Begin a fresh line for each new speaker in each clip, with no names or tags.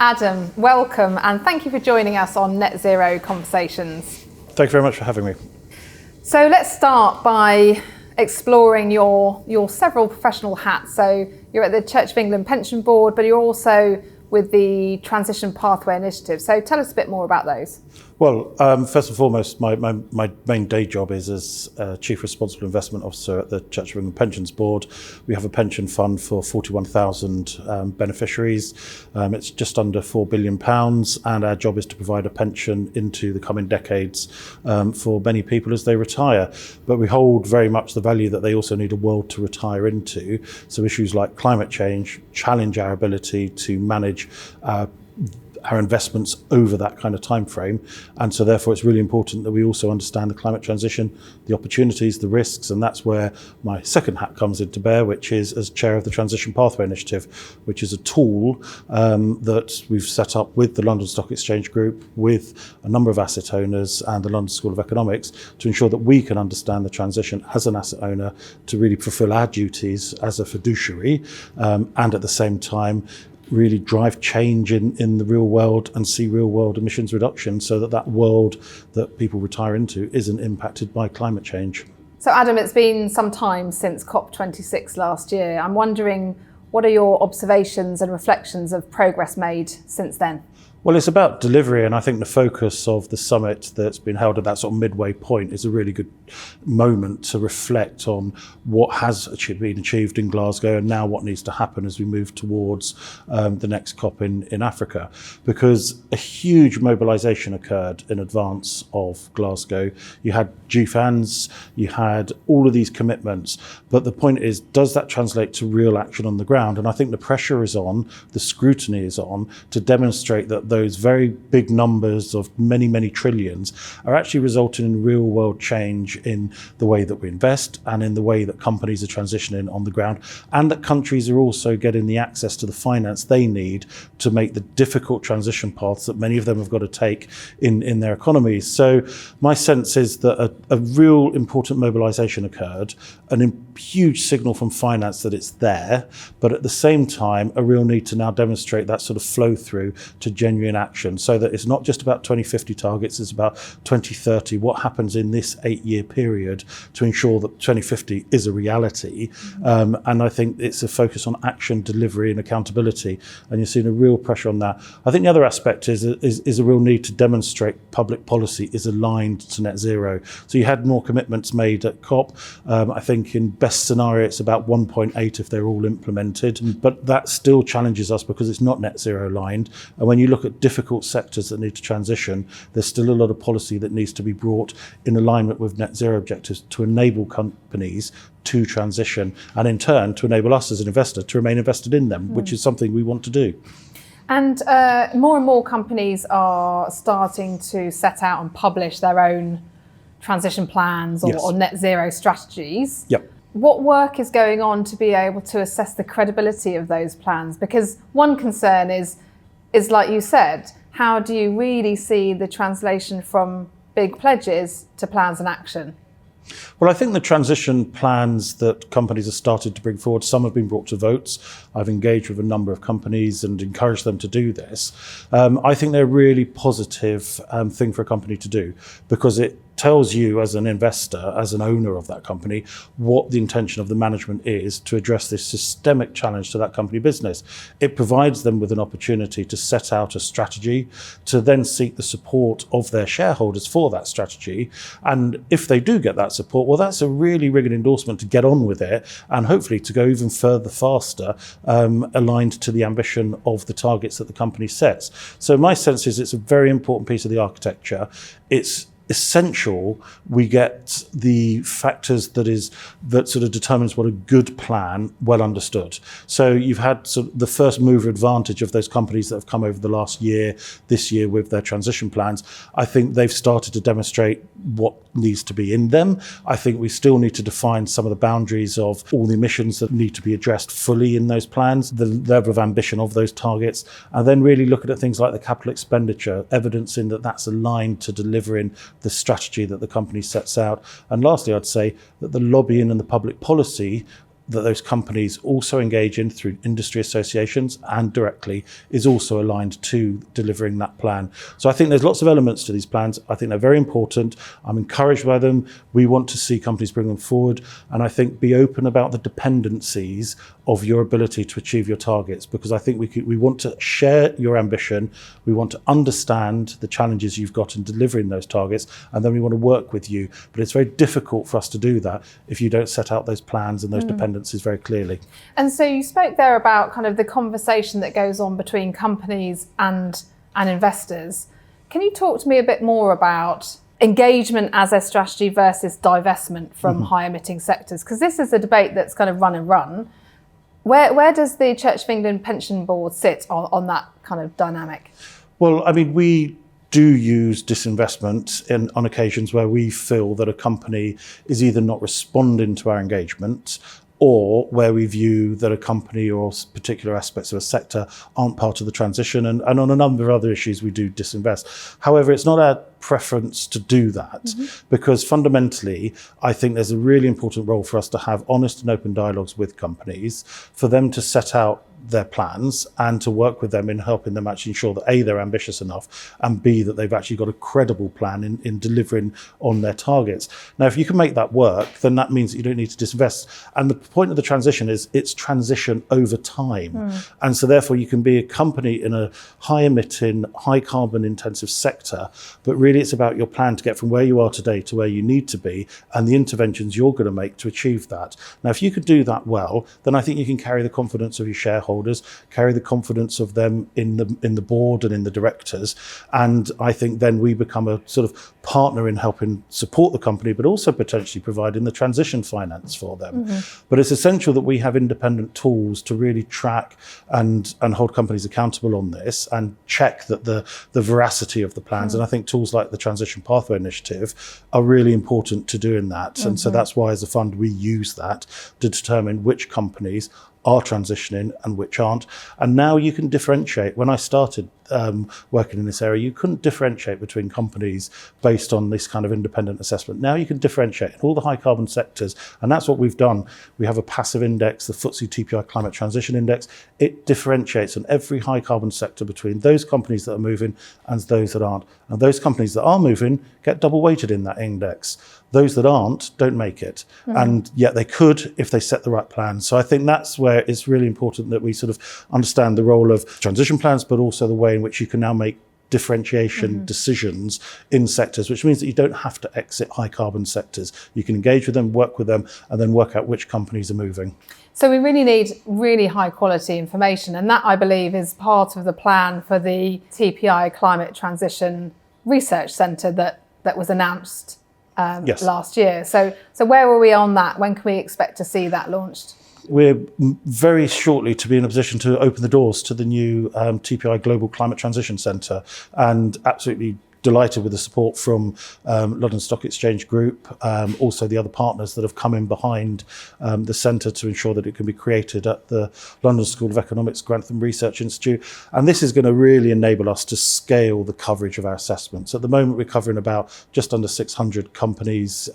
Adam, welcome and thank you for joining us on Net Zero Conversations.
Thank you very much for having me.
So let's start by exploring your several professional hats. So you're at the Church of England Pension Board, but you're also with the Transition Pathway Initiative. So tell us a bit more about those.
Well, first and foremost, my main day job is as Chief Responsible Investment Officer at the Church of England Pensions Board. We have a pension fund for 41,000 beneficiaries. It's just under £4 billion, and our job is to provide a pension into the coming decades for many people as they retire. But we hold very much the value that they also need a world to retire into. So issues like climate change challenge our ability to manage our investments over that kind of time frame, and so therefore it's really important that we also understand the climate transition, the opportunities, the risks, and that's where my second hat comes into bear, which is as chair of the Transition Pathway Initiative, which is a tool that we've set up with the London Stock Exchange Group, with a number of asset owners and the London School of Economics, to ensure that we can understand the transition as an asset owner to really fulfil our duties as a fiduciary, and at the same time really drive change in the real world and see real world emissions reduction, so that world that people retire into isn't impacted by climate change.
So Adam, it's been some time since COP26 last year. I'm wondering, what are your observations and reflections of progress made since then?
Well, it's about delivery, and I think the focus of the summit that's been held at that sort of midway point is a really good moment to reflect on what has been achieved in Glasgow and now what needs to happen as we move towards the next COP in Africa. Because a huge mobilisation occurred in advance of Glasgow. You had GFANZ, you had all of these commitments, but the point is, does that translate to real action on the ground? And I think the pressure is on, the scrutiny is on, to demonstrate that those very big numbers of many, many trillions are actually resulting in real world change in the way that we invest and in the way that companies are transitioning on the ground, and that countries are also getting the access to the finance they need to make the difficult transition paths that many of them have got to take in their economies. So my sense is that a real important mobilisation occurred, a huge signal from finance that it's there, but at the same time a real need to now demonstrate that sort of flow through to genuine action, so that it's not just about 2050 targets, it's about 2030, what happens in this 8-year period to ensure that 2050 is a reality. And I think it's a focus on action, delivery and accountability, and you're seeing a real pressure on that. I think the other aspect is a real need to demonstrate public policy is aligned to net zero. So you had more commitments made at COP. I think in best scenario it's about 1.8 if they're all implemented, but that still challenges us because it's not net zero aligned. And when you look at difficult sectors that need to transition, there's still a lot of policy that needs to be brought in alignment with net zero objectives to enable companies to transition, and in turn to enable us as an investor to remain invested in them, which is something we want to do.
And more companies are starting to set out and publish their own transition plans or,
Yes.
or net zero strategies.
Yep.
What work is going on to be able to assess the credibility of those plans? Because one concern is like you said, how do you really see the translation from big pledges to plans and action?
Well, I think the transition plans that companies have started to bring forward, some have been brought to votes. I've engaged with a number of companies and encouraged them to do this. I think they're a really positive thing for a company to do, because it tells you as an investor, as an owner of that company, what the intention of the management is to address this systemic challenge to that company business. It provides them with an opportunity to set out a strategy, to then seek the support of their shareholders for that strategy. And if they do get that support, well, that's a really good endorsement to get on with it, and hopefully to go even further faster, aligned to the ambition of the targets that the company sets. So my sense is it's a very important piece of the architecture. It's essential we get the factors that sort of determines what a good plan well understood. So you've had sort of the first mover advantage of those companies that have come over the last year, this year with their transition plans. I think they've started to demonstrate what needs to be in them. I think we still need to define some of the boundaries of all the emissions that need to be addressed fully in those plans, the level of ambition of those targets, and then really looking at things like the capital expenditure, evidencing that that's aligned to delivering the strategy that the company sets out. And lastly, I'd say that the lobbying and the public policy that those companies also engage in through industry associations and directly is also aligned to delivering that plan. So I think there's lots of elements to these plans. I think they're very important. I'm encouraged by them. We want to see companies bring them forward, and I think be open about the dependencies of your ability to achieve your targets, because I think we want to share your ambition. We want to understand the challenges you've got in delivering those targets, and then we want to work with you. But it's very difficult for us to do that if you don't set out those plans and those dependencies very clearly.
And so you spoke there about kind of the conversation that goes on between companies and investors. Can you talk to me a bit more about engagement as a strategy versus divestment from high emitting sectors? Because this is a debate that's kind of run. Where does the Church of England Pension Board sit on that kind of dynamic?
Well, I mean, we do use disinvestment on occasions where we feel that a company is either not responding to our engagement, or where we view that a company or particular aspects of a sector aren't part of the transition. And on a number of other issues, we do disinvest. However, it's not our preference to do that, because fundamentally, I think there's a really important role for us to have honest and open dialogues with companies, for them to set out their plans and to work with them in helping them actually ensure that A, they're ambitious enough, and B, that they've actually got a credible plan in delivering on their targets. Now, if you can make that work, then that means that you don't need to disinvest. And the point of the transition is it's transition over time. And so therefore you can be a company in a high emitting, high carbon intensive sector, but really it's about your plan to get from where you are today to where you need to be, and the interventions you're going to make to achieve that. Now, if you could do that well, then I think you can carry the confidence of your shareholders, carry the confidence of them in the board and in the directors, and I think then we become a sort of partner in helping support the company, but also potentially providing the transition finance for them. But it's essential that we have independent tools to really track and hold companies accountable on this and check that the veracity of the plans. And I think tools like the Transition Pathway Initiative are really important to doing that. And so that's why as a fund we use that to determine which companies are transitioning and which aren't. And now you can differentiate. When I started working in this area, you couldn't differentiate between companies based on this kind of independent assessment. Now you can differentiate in all the high carbon sectors, and that's what we've done. We have a passive index, the FTSE TPI Climate Transition Index. It differentiates on every high carbon sector between those companies that are moving and those that aren't. And those companies that are moving get double weighted in that index. Those that aren't don't make it. And yet they could if they set the right plan. So I think that's where it's really important that we sort of understand the role of transition plans, but also the way in which you can now make differentiation decisions in sectors, which means that you don't have to exit high carbon sectors. You can engage with them, work with them, and then work out which companies are moving.
So we really need really high quality information, and that I believe is part of the plan for the TPI Climate Transition Research Centre that was announced last year. So where are we on that? When can we expect to see that launched?
We're very shortly to be in a position to open the doors to the new TPI Global Climate Transition Centre, and absolutely delighted with the support from London Stock Exchange Group, also the other partners that have come in behind the centre to ensure that it can be created at the London School of Economics Grantham Research Institute. And this is going to really enable us to scale the coverage of our assessments. At the moment, we're covering about just under 600 companies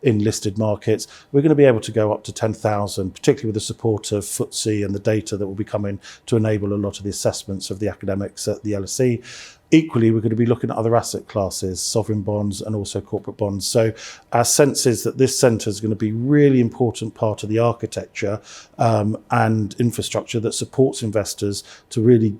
in listed markets. We're going to be able to go up to 10,000, particularly with the support of FTSE and the data that will be coming to enable a lot of the assessments of the academics at the LSE. Equally, we're going to be looking at other asset classes, sovereign bonds and also corporate bonds. So our sense is that this centre is going to be a really important part of the architecture and infrastructure that supports investors to really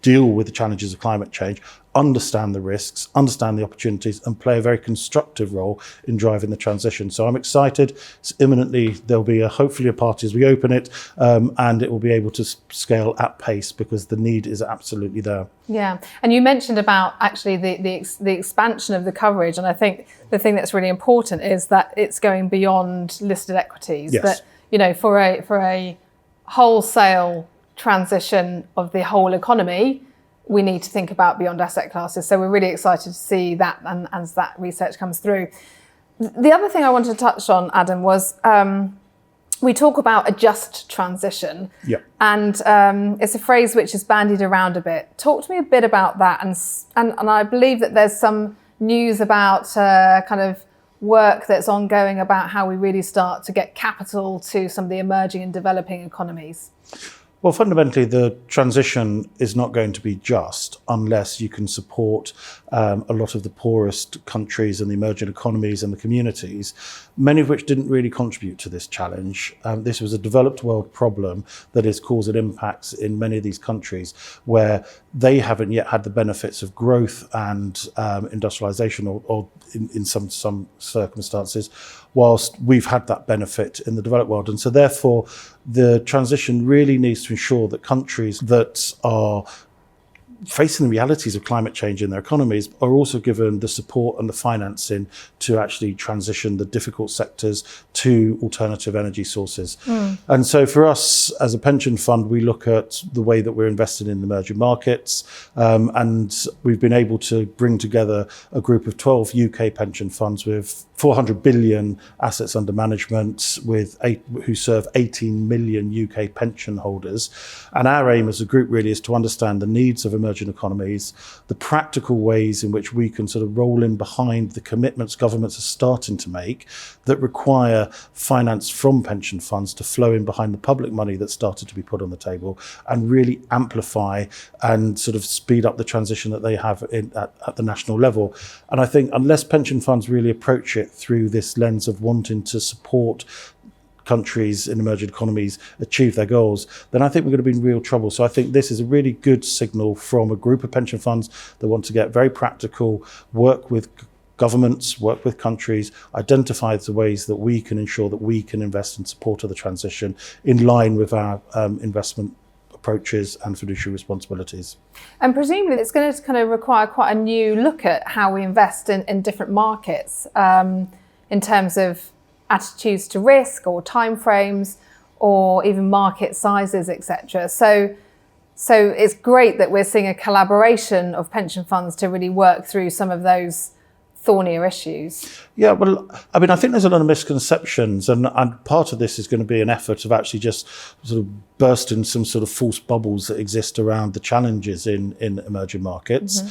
deal with the challenges of climate change, understand the risks, understand the opportunities, and play a very constructive role in driving the transition. So I'm excited. It's imminently, there'll be hopefully a party as we open it, and it will be able to scale at pace because the need is absolutely there.
Yeah, and you mentioned about actually the expansion of the coverage, and I think the thing that's really important is that it's going beyond listed equities.
Yes.
That, you know, for a wholesale transition of the whole economy, we need to think about beyond asset classes. So we're really excited to see that, and as that research comes through. The other thing I wanted to touch on, Adam, was we talk about a just transition.
Yeah.
And it's a phrase which is bandied around a bit. Talk to me a bit about that. And I believe that there's some news about kind of work that's ongoing about how we really start to get capital to some of the emerging and developing economies?
Well, fundamentally, the transition is not going to be just unless you can support a lot of the poorest countries and the emerging economies and the communities, many of which didn't really contribute to this challenge. This was a developed world problem that is causing impacts in many of these countries where they haven't yet had the benefits of growth and industrialization, or in some circumstances, whilst we've had that benefit in the developed world. And so therefore, the transition really needs to ensure that countries that are facing the realities of climate change in their economies are also given the support and the financing to actually transition the difficult sectors to alternative energy sources. And so for us as a pension fund, we look at the way that we're invested in emerging markets, and we've been able to bring together a group of 12 UK pension funds with 400 billion assets under management, who serve 18 million UK pension holders. And our aim as a group really is to understand the needs of emerging economies, the practical ways in which we can sort of roll in behind the commitments governments are starting to make that require finance from pension funds to flow in behind the public money that's started to be put on the table, and really amplify and sort of speed up the transition that they have at the national level. And I think unless pension funds really approach it through this lens of wanting to support countries in emerging economies achieve their goals, then I think we're going to be in real trouble. So I think this is a really good signal from a group of pension funds that want to get very practical, work with governments, work with countries, identify the ways that we can ensure that we can invest in support of the transition in line with our investment approaches and fiduciary responsibilities.
And presumably it's going to kind of require quite a new look at how we invest in different markets, in terms of attitudes to risk or timeframes or even market sizes, etc. So it's great that we're seeing a collaboration of pension funds to really work through some of those thornier issues.
Yeah, well, I mean, I think there's a lot of misconceptions, and part of this is going to be an effort of actually just sort of bursting some sort of false bubbles that exist around the challenges in emerging markets.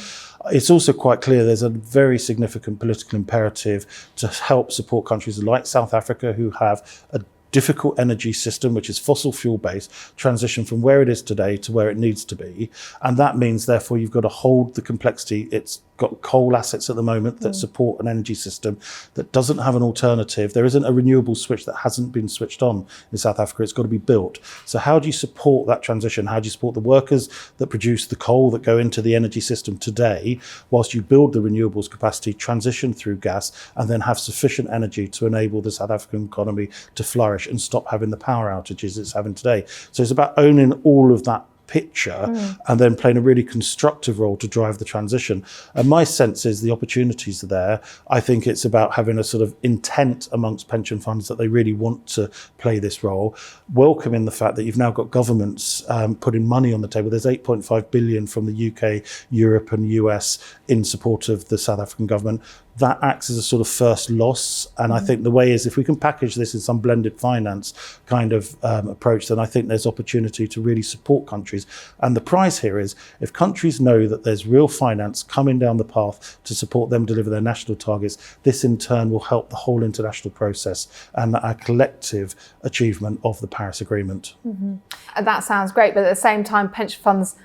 It's also quite clear there's a very significant political imperative to help support countries like South Africa, who have a difficult energy system, which is fossil fuel based, transition from where it is today to where it needs to be. And that means, therefore, you've got to hold the complexity. It's got coal assets at the moment that support an energy system that doesn't have an alternative. There isn't a renewable switch that hasn't been switched on in South Africa. It's got to be built. So how do you support that transition? How do you support the workers that produce the coal that go into the energy system today, whilst you build the renewables capacity, transition through gas, and then have sufficient energy to enable the South African economy to flourish and stop having the power outages it's having today? So it's about owning all of that picture and then playing a really constructive role to drive the transition. And my sense is the opportunities are there. I think it's about having a sort of intent amongst pension funds that they really want to play this role, welcoming the fact that you've now got governments putting money on the table. There's 8.5 billion from the UK, Europe and US in support of the South African government. That acts as a sort of first loss. And I think the way is, if we can package this in some blended finance kind of approach, then I think there's opportunity to really support countries. And the prize here is, if countries know that there's real finance coming down the path to support them deliver their national targets, this in turn will help the whole international process and our collective achievement of the Paris Agreement.
And that sounds great, but at the same time, pension funds,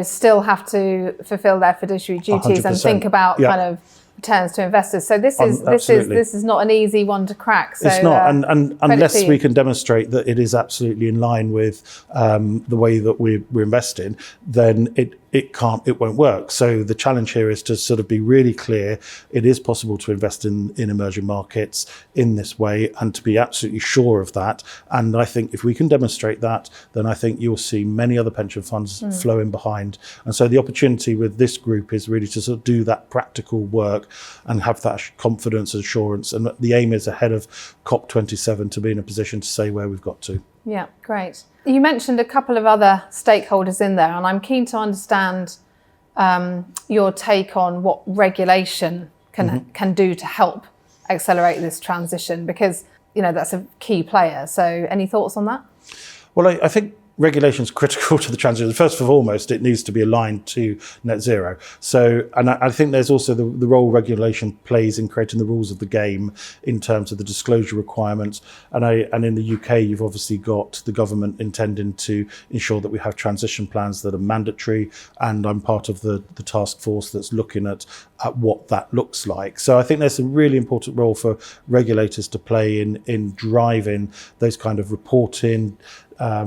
still have to fulfill their fiduciary duties
100%.
And think about kind of returns to investors. So this is not an easy one to crack. So
it's not, and unless we can demonstrate that it is absolutely in line with the way that we're investing, then it won't work. So the challenge here is to sort of be really clear. It is possible to invest in emerging markets in this way, and to be absolutely sure of that. And I think if we can demonstrate that, then I think you'll see many other pension funds flow in behind. And so the opportunity with this group is really to sort of do that practical work and have that confidence and assurance. And the aim is, ahead of COP27, to be in a position to say where we've got to.
Yeah, great. You mentioned a couple of other stakeholders in there, and I'm keen to understand your take on what regulation can do to help accelerate this transition, because that's a key player. So any thoughts on that?
Well, I think regulation is critical to the transition. First and foremost, it needs to be aligned to net zero. So, and I think there's also the role regulation plays in creating the rules of the game in terms of the disclosure requirements. And in the UK, you've obviously got the government intending to ensure that we have transition plans that are mandatory. And I'm part of the task force that's looking at what that looks like. So I think there's a really important role for regulators to play in driving those kind of reporting,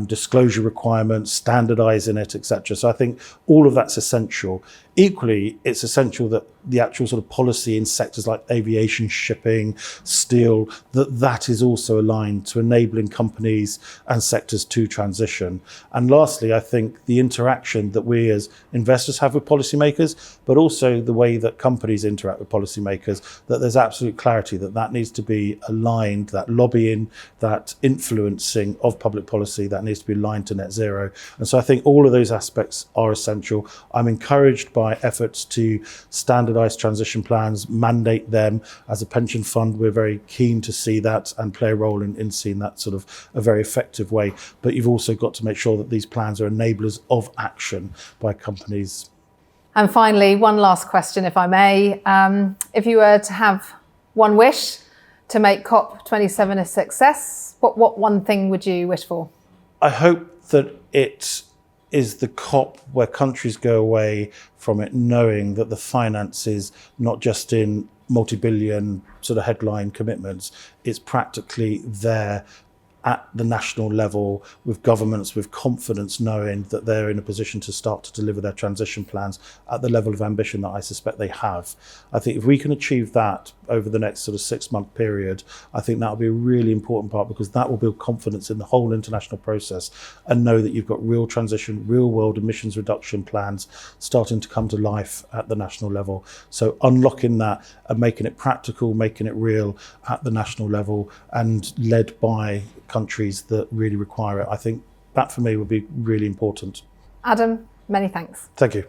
disclosure requirements, standardising it, etc. So I think all of that's essential. Equally, it's essential that the actual sort of policy in sectors like aviation, shipping, steel, that is also aligned to enabling companies and sectors to transition. And lastly, I think the interaction that we as investors have with policymakers, but also the way that companies interact with policymakers, that there's absolute clarity that needs to be aligned, that lobbying, that influencing of public policy, that needs to be aligned to net zero. And so I think all of those aspects are essential. I'm encouraged by efforts to standardise transition plans, mandate them. As a pension fund, we're very keen to see that and play a role in seeing that sort of a very effective way. But you've also got to make sure that these plans are enablers of action by companies.
And finally, one last question, if I may. If you were to have one wish to make COP27 a success, what one thing would you wish for?
I hope that it is the COP where countries go away from it knowing that the finance is not just in multi-billion sort of headline commitments, it's practically there at the national level with governments with confidence knowing that they're in a position to start to deliver their transition plans at the level of ambition that I suspect they have. I think if we can achieve that over the next sort of 6-month period, I think that will be a really important part, because that will build confidence in the whole international process and know that you've got real transition, real world emissions reduction plans starting to come to life at the national level. So unlocking that and making it practical, making it real at the national level and led by countries that really require it. I think that for me would be really important.
Adam, many thanks.
Thank you.